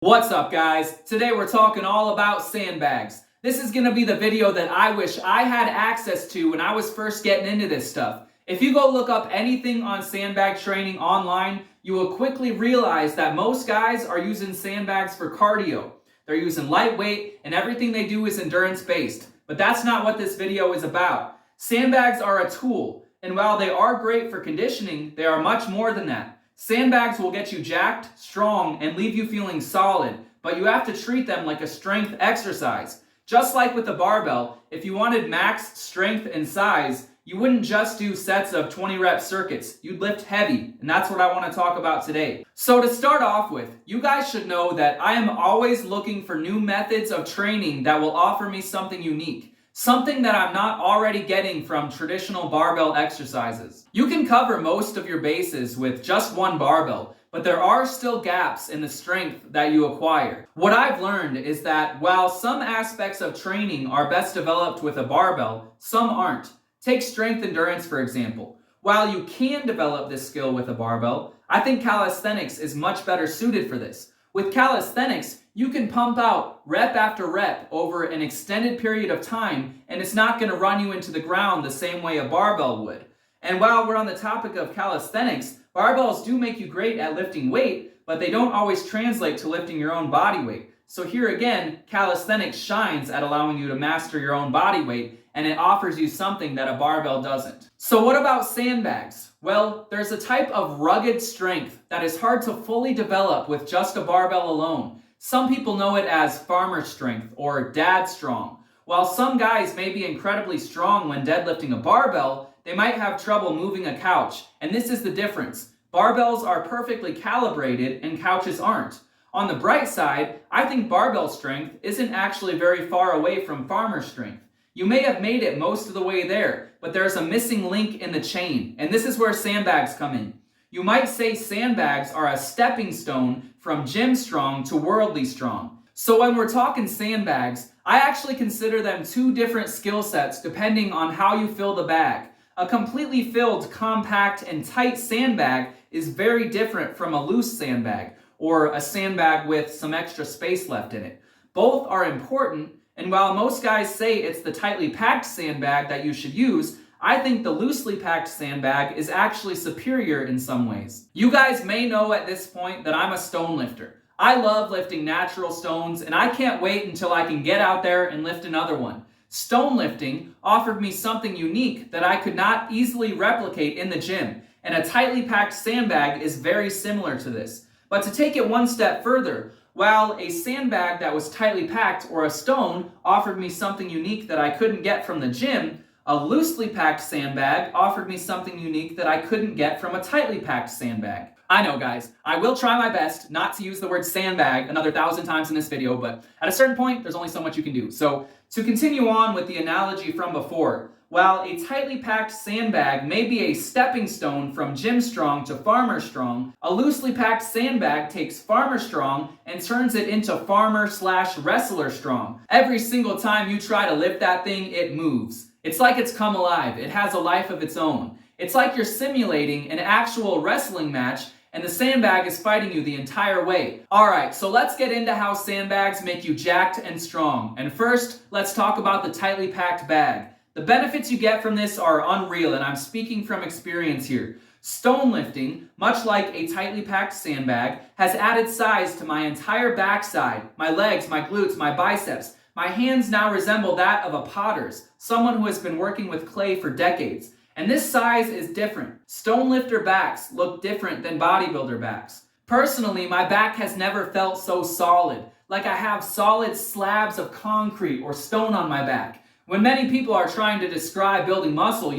What's up, guys? Today we're talking all about sandbags. This is going to be the video that I wish I had access to when I was first getting into this stuff. If you go look up anything on sandbag training online, you will quickly realize that most guys are using sandbags for cardio. They're using lightweight and everything they do is endurance based. But that's not what this video is about. Sandbags are a tool, and while they are great for conditioning, they are much more than that. Sandbags will get you jacked, strong, and leave you feeling solid, but you have to treat them like a strength exercise. Just like with the barbell, if you wanted max strength and size, you wouldn't just do sets of 20 rep circuits. You'd lift heavy, and that's what I want to talk about today. So to start off with, you guys should know that I am always looking for new methods of training that will offer me something unique. Something that I'm not already getting from traditional barbell exercises. You can cover most of your bases with just one barbell, but there are still gaps in the strength that you acquire. What I've learned is that while some aspects of training are best developed with a barbell, some aren't. Take strength endurance, for example. While you can develop this skill with a barbell, I think calisthenics is much better suited for this. With calisthenics, you can pump out rep after rep over an extended period of time, and it's not going to run you into the ground the same way a barbell would. And while we're on the topic of calisthenics, barbells do make you great at lifting weight, but they don't always translate to lifting your own body weight. So here again, calisthenics shines at allowing you to master your own body weight, and it offers you something that a barbell doesn't. So what about sandbags? Well, there's a type of rugged strength that is hard to fully develop with just a barbell alone. Some people know it as farmer strength or dad strong. While some guys may be incredibly strong when deadlifting a barbell, they might have trouble moving a couch, and this is the difference. Barbells are perfectly calibrated and couches aren't. On the bright side, I think barbell strength isn't actually very far away from farmer strength. You may have made it most of the way there, but there's a missing link in the chain, and this is where sandbags come in. You might say sandbags are a stepping stone from gym strong to worldly strong. So when we're talking sandbags, I actually consider them two different skill sets depending on how you fill the bag. A completely filled, compact, and tight sandbag is very different from a loose sandbag, or a sandbag with some extra space left in it. Both are important, and while most guys say it's the tightly packed sandbag that you should use, I think the loosely packed sandbag is actually superior in some ways. You guys may know at this point that I'm a stone lifter. I love lifting natural stones, and I can't wait until I can get out there and lift another one. Stone lifting offered me something unique that I could not easily replicate in the gym, and a tightly packed sandbag is very similar to this. But to take it one step further, while a sandbag that was tightly packed or a stone offered me something unique that I couldn't get from the gym, a loosely packed sandbag offered me something unique that I couldn't get from a tightly packed sandbag. I know, guys, I will try my best not to use the word sandbag another 1,000 times in this video, but at a certain point, there's only so much you can do. So to continue on with the analogy from before, while a tightly packed sandbag may be a stepping stone from gym strong to farmer strong, a loosely packed sandbag takes farmer strong and turns it into farmer/wrestler strong. Every single time you try to lift that thing, it moves. It's like it's come alive. It has a life of its own. It's like you're simulating an actual wrestling match and the sandbag is fighting you the entire way. Alright, so let's get into how sandbags make you jacked and strong. And first, let's talk about the tightly packed bag. The benefits you get from this are unreal, and I'm speaking from experience here. Stone lifting, much like a tightly packed sandbag, has added size to my entire backside, my legs, my glutes, my biceps. My hands now resemble that of a potter's, someone who has been working with clay for decades. And this size is different. Stone lifter backs look different than bodybuilder backs. Personally, my back has never felt so solid, like I have solid slabs of concrete or stone on my back. When many people are trying to describe building muscle,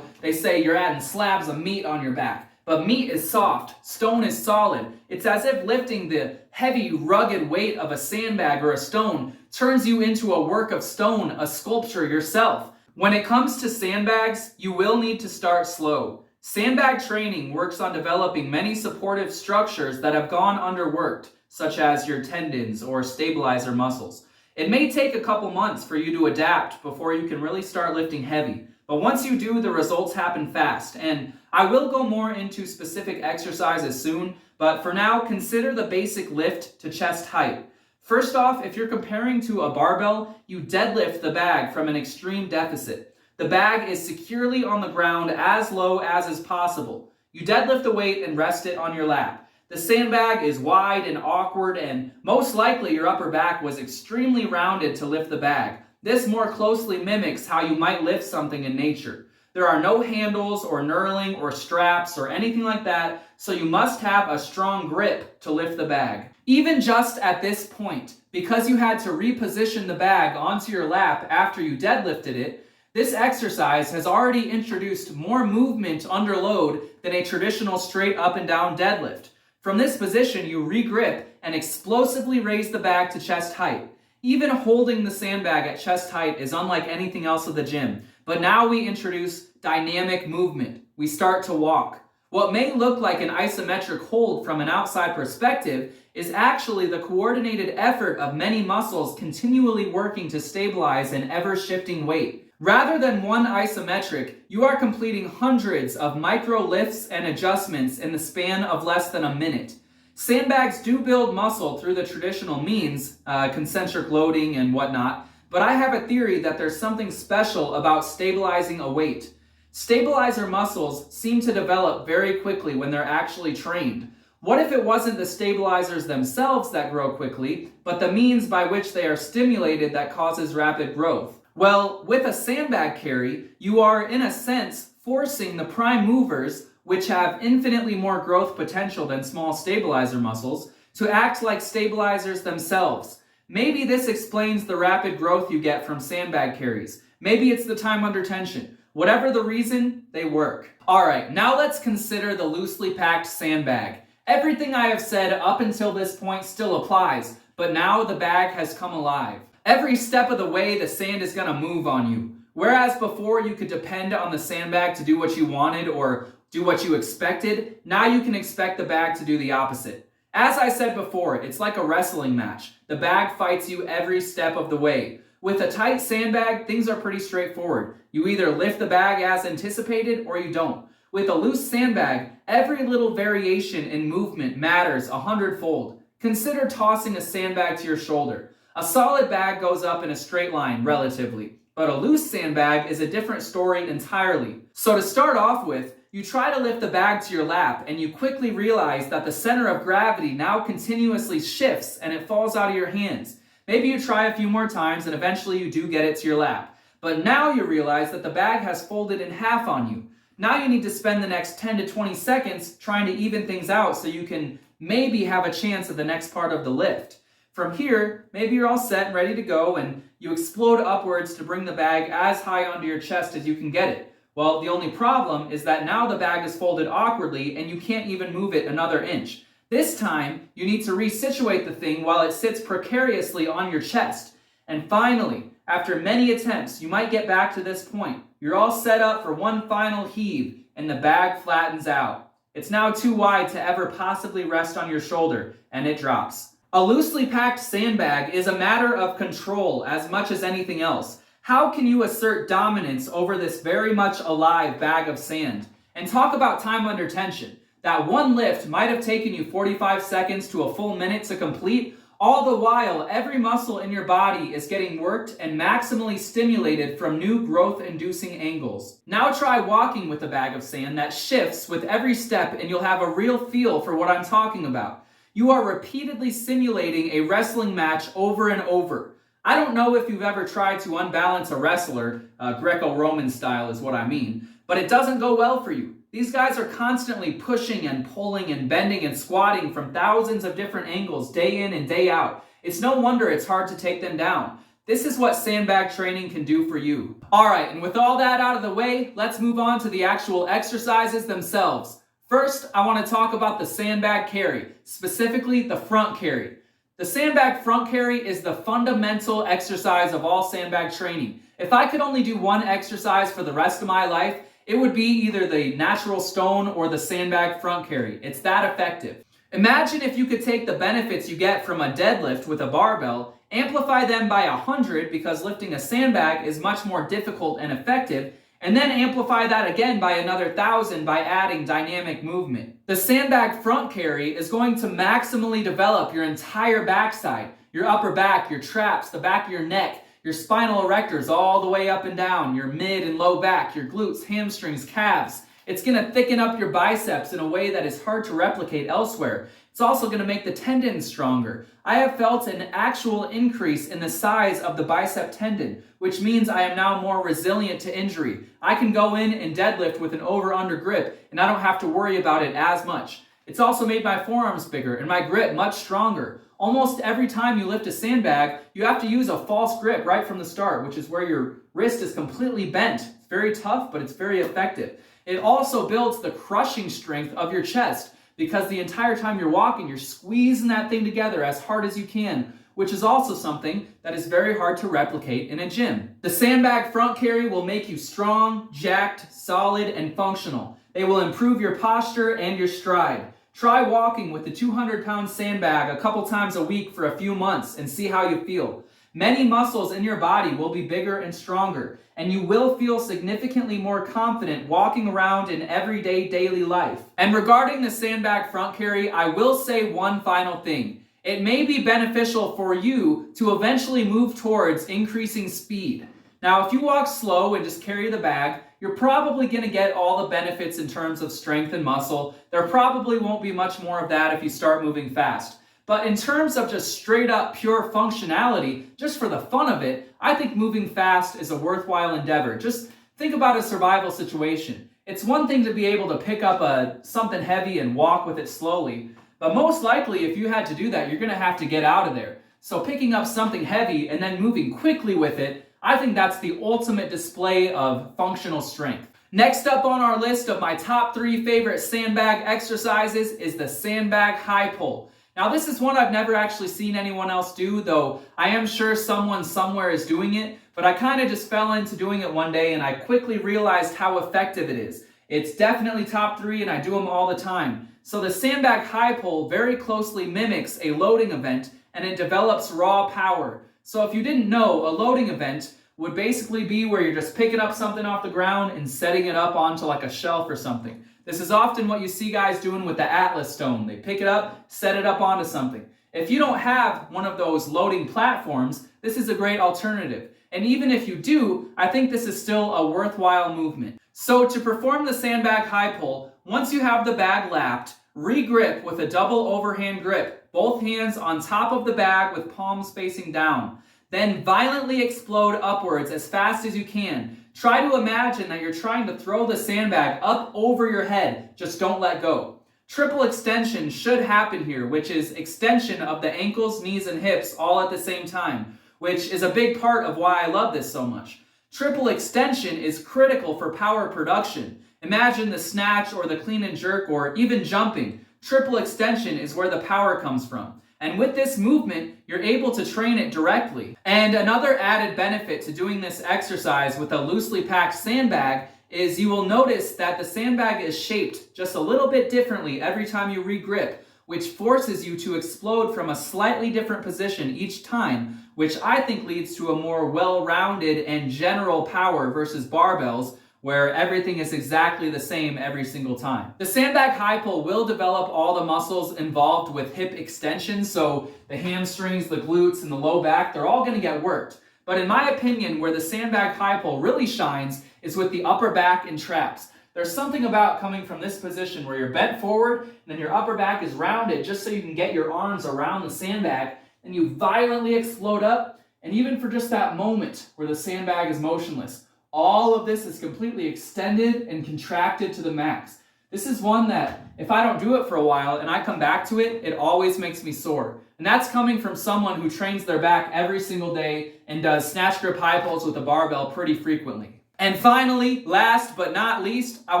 they say you're adding slabs of meat on your back. But meat is soft, stone is solid. It's as if lifting the heavy, rugged weight of a sandbag or a stone turns you into a work of stone, a sculpture yourself. When it comes to sandbags, you will need to start slow. Sandbag training works on developing many supportive structures that have gone underworked, such as your tendons or stabilizer muscles. It may take a couple months for you to adapt before you can really start lifting heavy, But once you do, the results happen fast. And I will go more into specific exercises soon, but for now, consider the basic lift to chest height. First off, if you're comparing to a barbell, you deadlift the bag from an extreme deficit. The bag is securely on the ground as low as is possible. You deadlift the weight and rest it on your lap. The sandbag is wide and awkward, and most likely your upper back was extremely rounded to lift the bag. This more closely mimics how you might lift something in nature. There are no handles or knurling or straps or anything like that, so you must have a strong grip to lift the bag. Even just at this point, because you had to reposition the bag onto your lap after you deadlifted it, this exercise has already introduced more movement under load than a traditional straight up and down deadlift. From this position, you regrip and explosively raise the bag to chest height. Even holding the sandbag at chest height is unlike anything else at the gym. But now we introduce dynamic movement. We start to walk. What may look like an isometric hold from an outside perspective is actually the coordinated effort of many muscles continually working to stabilize an ever-shifting weight. Rather than one isometric, you are completing hundreds of micro lifts and adjustments in the span of less than a minute. Sandbags do build muscle through the traditional means, concentric loading and whatnot, but I have a theory that there's something special about stabilizing a weight. Stabilizer muscles seem to develop very quickly when they're actually trained. What if it wasn't the stabilizers themselves that grow quickly, but the means by which they are stimulated that causes rapid growth? Well, with a sandbag carry, you are, in a sense, forcing the prime movers, which have infinitely more growth potential than small stabilizer muscles, to act like stabilizers themselves. Maybe this explains the rapid growth you get from sandbag carries. Maybe it's the time under tension. Whatever the reason, they work. Alright, now let's consider the loosely packed sandbag. Everything I have said up until this point still applies, but now the bag has come alive. Every step of the way, the sand is going to move on you. Whereas before you could depend on the sandbag to do what you wanted or do what you expected, now you can expect the bag to do the opposite. As I said before, it's like a wrestling match. The bag fights you every step of the way. With a tight sandbag, things are pretty straightforward. You either lift the bag as anticipated or you don't. With a loose sandbag, every little variation in movement matters 100-fold. Consider tossing a sandbag to your shoulder. A solid bag goes up in a straight line, relatively, but a loose sandbag is a different story entirely. So to start off with, you try to lift the bag to your lap, and you quickly realize that the center of gravity now continuously shifts and it falls out of your hands. Maybe you try a few more times and eventually you do get it to your lap. But now you realize that the bag has folded in half on you. Now you need to spend the next 10 to 20 seconds trying to even things out so you can maybe have a chance at the next part of the lift. From here, maybe you're all set and ready to go and you explode upwards to bring the bag as high onto your chest as you can get it. Well, the only problem is that now the bag is folded awkwardly and you can't even move it another inch. This time, you need to resituate the thing while it sits precariously on your chest. And finally, after many attempts, you might get back to this point. You're all set up for one final heave and the bag flattens out. It's now too wide to ever possibly rest on your shoulder and it drops. A loosely packed sandbag is a matter of control as much as anything else. How can you assert dominance over this very much alive bag of sand? And talk about time under tension. That one lift might have taken you 45 seconds to a full minute to complete. All the while, every muscle in your body is getting worked and maximally stimulated from new growth-inducing angles. Now try walking with a bag of sand that shifts with every step and you'll have a real feel for what I'm talking about. You are repeatedly simulating a wrestling match over and over. I don't know if you've ever tried to unbalance a wrestler, Greco-Roman style is what I mean, but it doesn't go well for you. These guys are constantly pushing and pulling and bending and squatting from thousands of different angles day in and day out. It's no wonder it's hard to take them down. This is what sandbag training can do for you. Alright, and with all that out of the way, let's move on to the actual exercises themselves. First, I want to talk about the sandbag carry, specifically the front carry. The sandbag front carry is the fundamental exercise of all sandbag training. If I could only do one exercise for the rest of my life, it would be either the natural stone or the sandbag front carry. It's that effective. Imagine if you could take the benefits you get from a deadlift with a barbell, amplify them by 100 because lifting a sandbag is much more difficult and effective, And then amplify that again by another 1,000 by adding dynamic movement. The sandbag front carry is going to maximally develop your entire backside, your upper back, your traps, the back of your neck, your spinal erectors all the way up and down, your mid and low back, your glutes, hamstrings, calves. It's going to thicken up your biceps in a way that is hard to replicate elsewhere. It's also going to make the tendons stronger. I have felt an actual increase in the size of the bicep tendon, which means I am now more resilient to injury. I can go in and deadlift with an over-under grip, and I don't have to worry about it as much. It's also made my forearms bigger and my grip much stronger. Almost every time you lift a sandbag, you have to use a false grip right from the start, which is where your wrist is completely bent. It's very tough, but it's very effective. It also builds the crushing strength of your chest because the entire time you're walking, you're squeezing that thing together as hard as you can, which is also something that is very hard to replicate in a gym. The sandbag front carry will make you strong, jacked, solid, and functional. They will improve your posture and your stride. Try walking with the 200-pound sandbag a couple times a week for a few months and see how you feel. Many muscles in your body will be bigger and stronger, and you will feel significantly more confident walking around in everyday daily life. And regarding the sandbag front carry, I will say one final thing. It may be beneficial for you to eventually move towards increasing speed. Now, if you walk slow and just carry the bag, you're probably going to get all the benefits in terms of strength and muscle. There probably won't be much more of that if you start moving fast. But in terms of just straight up pure functionality, just for the fun of it, I think moving fast is a worthwhile endeavor. Just think about a survival situation. It's one thing to be able to pick up something heavy and walk with it slowly, but most likely if you had to do that, you're going to have to get out of there. So picking up something heavy and then moving quickly with it, I think that's the ultimate display of functional strength. Next up on our list of my top 3 favorite sandbag exercises is the sandbag high pull. Now, this is one I've never actually seen anyone else do, though I am sure someone somewhere is doing it, but I kind of just fell into doing it one day and I quickly realized how effective it is. It's definitely top 3 and I do them all the time. So the sandbag high pull very closely mimics a loading event and it develops raw power. So if you didn't know, a loading event would basically be where you're just picking up something off the ground and setting it up onto like a shelf or something. This is often what you see guys doing with the Atlas stone. They pick it up, set it up onto something. If you don't have one of those loading platforms, this is a great alternative. And even if you do, I think this is still a worthwhile movement. So to perform the sandbag high pull, once you have the bag lapped, re-grip with a double overhand grip, both hands on top of the bag with palms facing down. Then violently explode upwards as fast as you can. Try to imagine that you're trying to throw the sandbag up over your head. Just don't let go. Triple extension should happen here, which is extension of the ankles, knees, and hips all at the same time, which is a big part of why I love this so much. Triple extension is critical for power production. Imagine the snatch or the clean and jerk or even jumping. Triple extension is where the power comes from. And with this movement, you're able to train it directly. And another added benefit to doing this exercise with a loosely packed sandbag is you will notice that the sandbag is shaped just a little bit differently every time you re-grip, which forces you to explode from a slightly different position each time, which I think leads to a more well-rounded and general power versus barbells, where everything is exactly the same every single time. The sandbag high pull will develop all the muscles involved with hip extension, so the hamstrings, the glutes, and the low back, they're all gonna get worked. But in my opinion, where the sandbag high pull really shines is with the upper back and traps. There's something about coming from this position where you're bent forward, and then your upper back is rounded just so you can get your arms around the sandbag, and you violently explode up, and even for just that moment where the sandbag is motionless, all of this is completely extended and contracted to the max. This is one that, if I don't do it for a while and I come back to it, it always makes me sore. And that's coming from someone who trains their back every single day and does snatch grip high pulls with a barbell pretty frequently. And finally, last but not least, I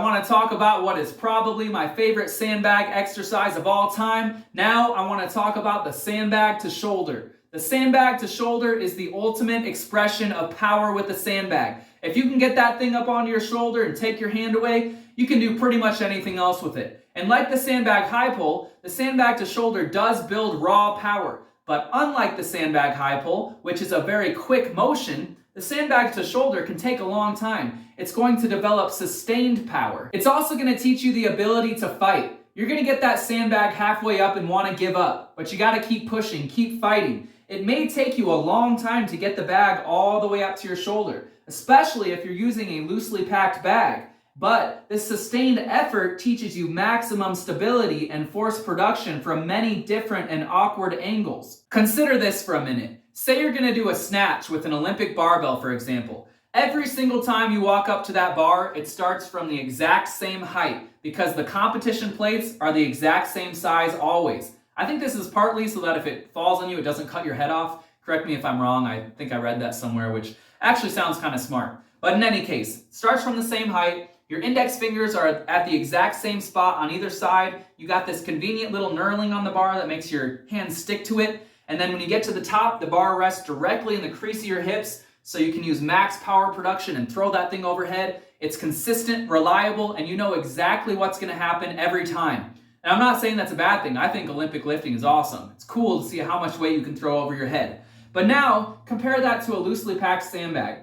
want to talk about what is probably my favorite sandbag exercise of all time. Now I want to talk about the sandbag to shoulder. The sandbag to shoulder is the ultimate expression of power with the sandbag. If you can get that thing up onto your shoulder and take your hand away, you can do pretty much anything else with it. And like the sandbag high pull, the sandbag to shoulder does build raw power. But unlike the sandbag high pull, which is a very quick motion, The sandbag to shoulder can take a long time. It's going to develop sustained power. It's also going to teach you the ability to fight. You're going to get that sandbag halfway up and want to give up, but you got to keep pushing, keep fighting. It may take you a long time to get the bag all the way up to your shoulder, especially if you're using a loosely packed bag. But this sustained effort teaches you maximum stability and force production from many different and awkward angles. Consider this for a minute. Say you're going to do a snatch with an Olympic barbell, for example. Every single time you walk up to that bar, it starts from the exact same height because the competition plates are the exact same size always. I think this is partly so that if it falls on you, it doesn't cut your head off. Correct me if I'm wrong. I think I read that somewhere, which actually sounds kind of smart. But in any case, it starts from the same height. Your index fingers are at the exact same spot on either side. You got this convenient little knurling on the bar that makes your hands stick to it. And then when you get to the top, the bar rests directly in the crease of your hips, so you can use max power production and throw that thing overhead. It's consistent, reliable, and you know exactly what's going to happen every time. And I'm not saying that's a bad thing. I think Olympic lifting is awesome. It's cool to see how much weight you can throw over your head. But now, compare that to a loosely packed sandbag.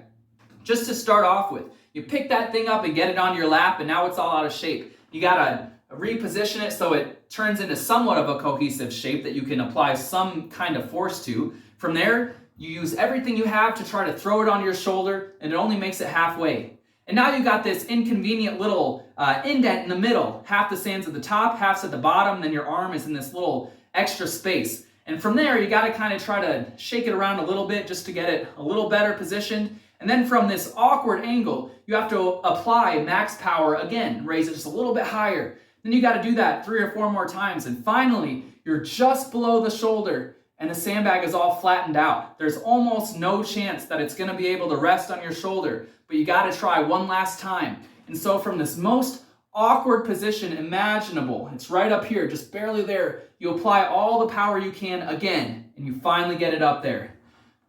Just to start off with, you pick that thing up and get it on your lap, and now it's all out of shape. You gotta reposition it so it turns into somewhat of a cohesive shape that you can apply some kind of force to. From there, you use everything you have to try to throw it on your shoulder, and it only makes it halfway. And now you got this inconvenient little indent in the middle. Half the sand's at the top, half's at the bottom, then your arm is in this little extra space. And from there, you gotta kind of try to shake it around a little bit just to get it a little better positioned. And then from this awkward angle, you have to apply max power again, raise it just a little bit higher. Then you gotta do that 3 or 4 more times. And finally, you're just below the shoulder and the sandbag is all flattened out. There's almost no chance that it's gonna be able to rest on your shoulder, but you gotta try one last time. And so from this most awkward position imaginable, it's right up here, just barely there, you apply all the power you can again, and you finally get it up there.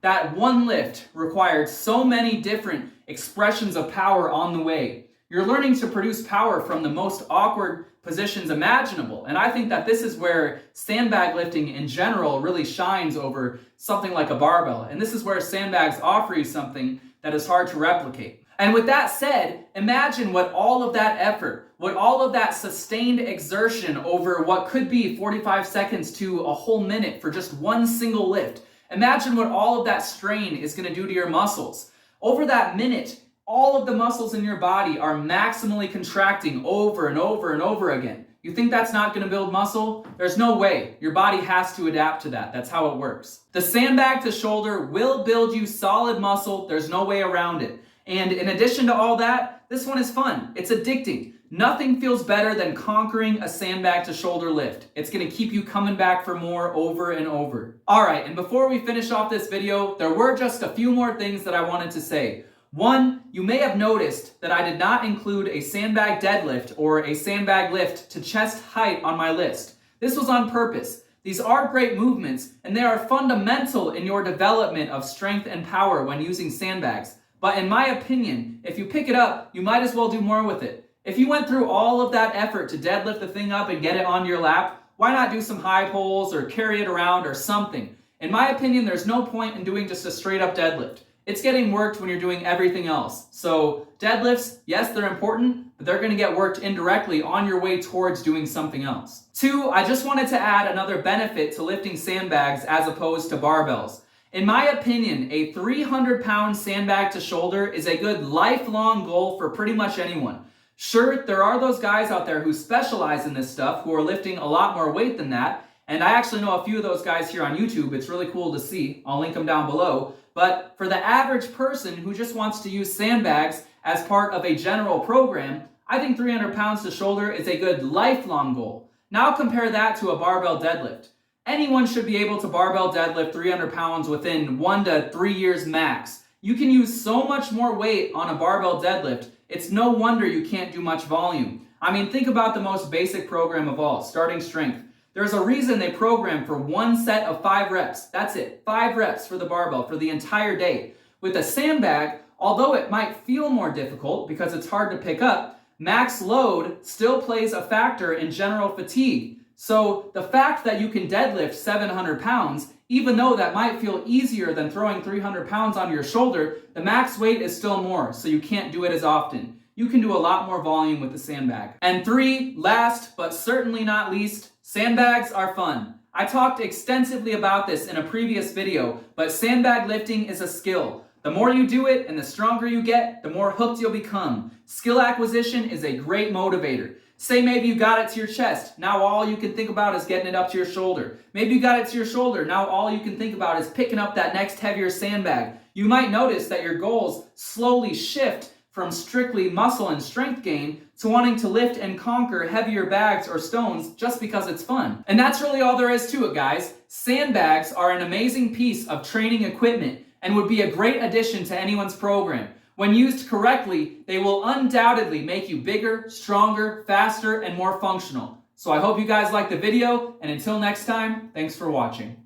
That one lift required so many different expressions of power on the way. You're learning to produce power from the most awkward positions imaginable. And I think that this is where sandbag lifting in general really shines over something like a barbell. And this is where sandbags offer you something that is hard to replicate. And with that said, imagine what all of that effort, what all of that sustained exertion over what could be 45 seconds to a whole minute for just one single lift. Imagine what all of that strain is going to do to your muscles. Over that minute, all of the muscles in your body are maximally contracting over and over and over again. You think that's not going to build muscle? There's no way. Your body has to adapt to that. That's how it works. The sandbag to shoulder will build you solid muscle. There's no way around it. And in addition to all that, this one is fun. It's addicting. Nothing feels better than conquering a sandbag to shoulder lift. It's going to keep you coming back for more over and over. All right, and before we finish off this video, there were just a few more things that I wanted to say. One, you may have noticed that I did not include a sandbag deadlift or a sandbag lift to chest height on my list. This was on purpose. These are great movements, and they are fundamental in your development of strength and power when using sandbags. But in my opinion, if you pick it up, you might as well do more with it. If you went through all of that effort to deadlift the thing up and get it on your lap, why not do some high pulls or carry it around or something? In my opinion, there's no point in doing just a straight up deadlift. It's getting worked when you're doing everything else. So deadlifts, yes, they're important, but they're going to get worked indirectly on your way towards doing something else. 2, I just wanted to add another benefit to lifting sandbags as opposed to barbells. In my opinion, a 300-pound sandbag to shoulder is a good lifelong goal for pretty much anyone. Sure, there are those guys out there who specialize in this stuff who are lifting a lot more weight than that, and I actually know a few of those guys here on YouTube. It's really cool to see. I'll link them down below. But for the average person who just wants to use sandbags as part of a general program, I think 300 pounds to shoulder is a good lifelong goal. Now compare that to a barbell deadlift. Anyone should be able to barbell deadlift 300 pounds within 1 to 3 years max. You can use so much more weight on a barbell deadlift, it's no wonder you can't do much volume. I mean, think about the most basic program of all, starting strength. There's a reason they program for one set of 5 reps. That's it, 5 reps for the barbell for the entire day. With a sandbag, although it might feel more difficult because it's hard to pick up, max load still plays a factor in general fatigue. So the fact that you can deadlift 700 pounds Even though that might feel easier than throwing 300 pounds on your shoulder, the max weight is still more, so you can't do it as often. You can do a lot more volume with the sandbag. And 3, last but certainly not least, sandbags are fun. I talked extensively about this in a previous video, but sandbag lifting is a skill. The more you do it and the stronger you get, the more hooked you'll become. Skill acquisition is a great motivator. Say maybe you got it to your chest. Now all you can think about is getting it up to your shoulder. Maybe you got it to your shoulder. Now all you can think about is picking up that next heavier sandbag. You might notice that your goals slowly shift from strictly muscle and strength gain to wanting to lift and conquer heavier bags or stones just because it's fun. And that's really all there is to it, guys. Sandbags are an amazing piece of training equipment and would be a great addition to anyone's program. When used correctly, they will undoubtedly make you bigger, stronger, faster, and more functional. So I hope you guys liked the video, and until next time, thanks for watching.